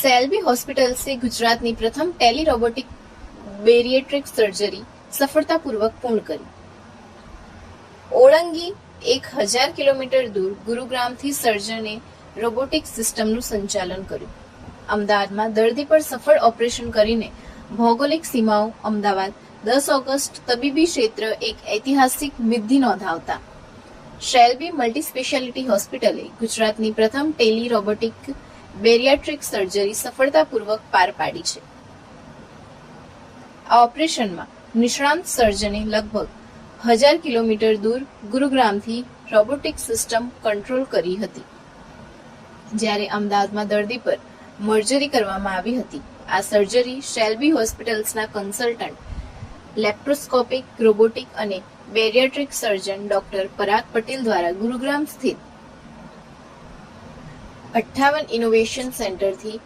Shalby hospital से गुजरात ની પ્રથમ ટેલી રોબોટિક બેરિએટ્રિક સર્જરી સફળતાપૂર્વક પૂર્ણ કરી। ઓળંગી 1000 કિલોમીટર દૂર ગુરુગ્રામથી સર્જને રોબોટિક સિસ્ટમનું સંચાલન કર્યું। અમદાવાદમાં દર્દી પર સફળ ઓપરેશન કરીને ભૌગોલિક સીમાઓ અમદાવાદ 10 ઓગસ્ટ તબીબી ક્ષેત્ર એક ઐતિહાસિક સિદ્ધિ નોંધાવતા શેલ્બી મલ્ટી સ્પેશિયાલિટી હોસ્પિટલે ગુજરાતની પ્રથમ ટેલી રોબોટિક બેરિયાટ્રિક સર્જરી સફળતાપૂર્વક પાર પાડી છે। આ ઓપરેશનમાં નિષ્ણાંત સર્જને લગભગ 1000 કિલોમીટર દૂર ગુરુગ્રામથી રોબોટિક સિસ્ટમ કંટ્રોલ કરી હતી, જ્યારે અમદાવાદમાં દર્દી પર મર્જરી કરવામાં આવી હતી। આ સર્જરી શેલ્બી હોસ્પિટલ્સના કન્સલ્ટન્ટ લેપ્રોસ્કોપિક રોબોટિક અને bariatric surgeon doctor Parag Patel દ્વારા ગુરુગ્રામ સ્થિત 58 ઇનોવેશન સેન્ટરથી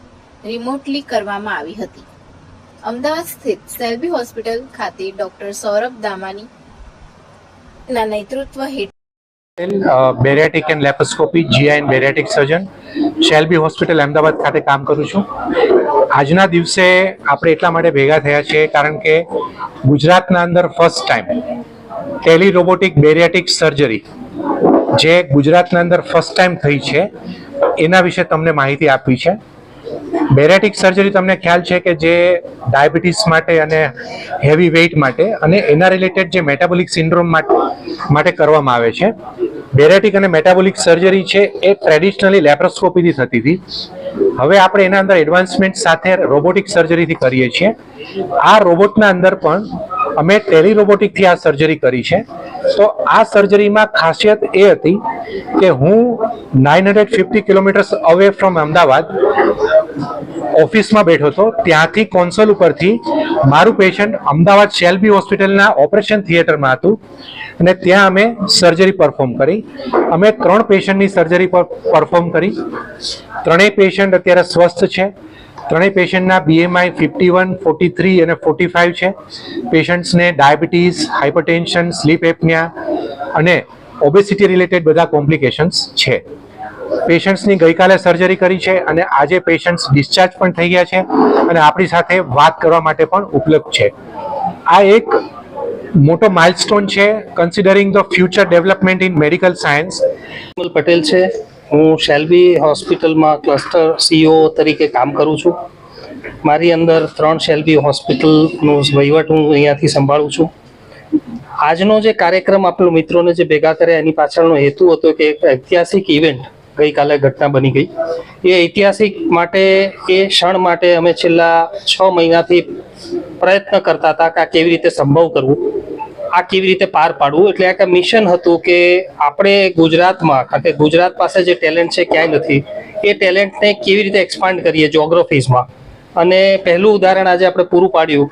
રિમોટલી કરવામાં આવી હતી। અમદાવાદ સ્થિત શેલ્બી હોસ્પિટલ ખાતે ડોક્ટર સૌરભ દામાનીના નેતૃત્વ હેઠળ bariatric and laparoscopy GI and bariatric surgeon Shalby hospital Ahmedabad ખાતે કામ કરું છું। આજના દિવસે આપણે એટલા માટે ભેગા થયા છીએ કારણ કે ગુજરાતના અંદર first time Tally robotic bariatric surgery જે ગુજરાતના અંદર ફર્સ્ટ ટાઈમ થઈ છે એના વિશે તમને માહિતી આપવી છે। બેરિયાટ્રિક સર્જરી તમને ખ્યાલ છે કે જે ડાયાબિટીસ માટે અને હેવી વેઇટ માટે અને એના રિલેટેડ જે મેટાબોલિક સિન્ડ્રોમ માટે કરવામાં આવે છે। બેરિયાટ્રિક અને મેટાબોલિક સર્જરી છે એ ટ્રેડિશનલી લેપ્રોસ્કોપીથી થતી હતી, હવે આપણે એના અંદર એડવાન્સમેન્ટ સાથે રોબોટિક સર્જરીથી કરીએ છીએ। આ રોબોટના અંદર પણ અમે ટેલી રોબોટિકથી આ સર્જરી કરી છે। તો આ સર્જરીમાં ખાસિયત એ હતી કે હું 950 કિલોમીટર્સ અવે ફ્રોમ અમદાવાદ ઓફિસમાં બેઠો હતો, ત્યાંથી કોન્સોલ ઉપરથી મારું પેશન્ટ અમદાવાદ શેલ્બી હોસ્પિટલના ઓપરેશન થિયેટરમાં હતું અને ત્યાં અમે સર્જરી પરફોર્મ કરી। અમે 3 પેશન્ટની સર્જરી પરફોર્મ કરી। ત્રણેય પેશન્ટ અત્યારે સ્વસ્થ છે। ત્રણેય પેશન્ટના BMI 51, 43 અને 45 છે। પેશન્ટ્સને ડાયાબિટીસ, હાઇપરટેન્શન, સ્લીપ એપનિયા અને ઓબેસિટી રિલેટેડ બધા કોમ્પ્લિકેશન્સ છે। પેશન્ટ્સની ગઈકાલે સર્જરી કરી છે અને આજે પેશન્ટ્સ ડિસ્ચાર્જ પણ થઈ ગયા છે અને આપણી સાથે વાત કરવા માટે પણ ઉપલબ્ધ છે। આ એક મોટો માઇલસ્ટોન છે considering the future development in medical science. Patel છે, હું શેલ્બી હોસ્પિટલમાં ક્લસ્ટર CEO તરીકે કામ કરું છું। મારી અંદર 3 શેલ્બી હોસ્પિટલનો વહીવટ હું અહીંયાથી સંભાળું છું। આજનો જે કાર્યક્રમ આપણે મિત્રોને જે ભેગા કર્યા એની પાછળનો હેતુ હતો કે એક ઐતિહાસિક ઇવેન્ટ ગઈકાલે ઘટના બની ગઈ। એ ઐતિહાસિક માટે એ ક્ષણ માટે અમે છેલ્લા 6 મહિનાથી પ્રયત્ન કરતા હતા કે આ કેવી રીતે સંભવ કરવું, આ કેવી રીતે પાર પાડવું। એટલે એક મિશન હતું કે આપણે ગુજરાતમાં, કારણ કે ગુજરાત પાસે જે ટેલેન્ટ છે ક્યાંય નથી, એ ટેલેન્ટને કેવી રીતે એક્સપાન્ડ કરીએ જોગ્રાફીઝમાં। અને પહેલું ઉદાહરણ આજે આપણે પૂરું પાડ્યું કે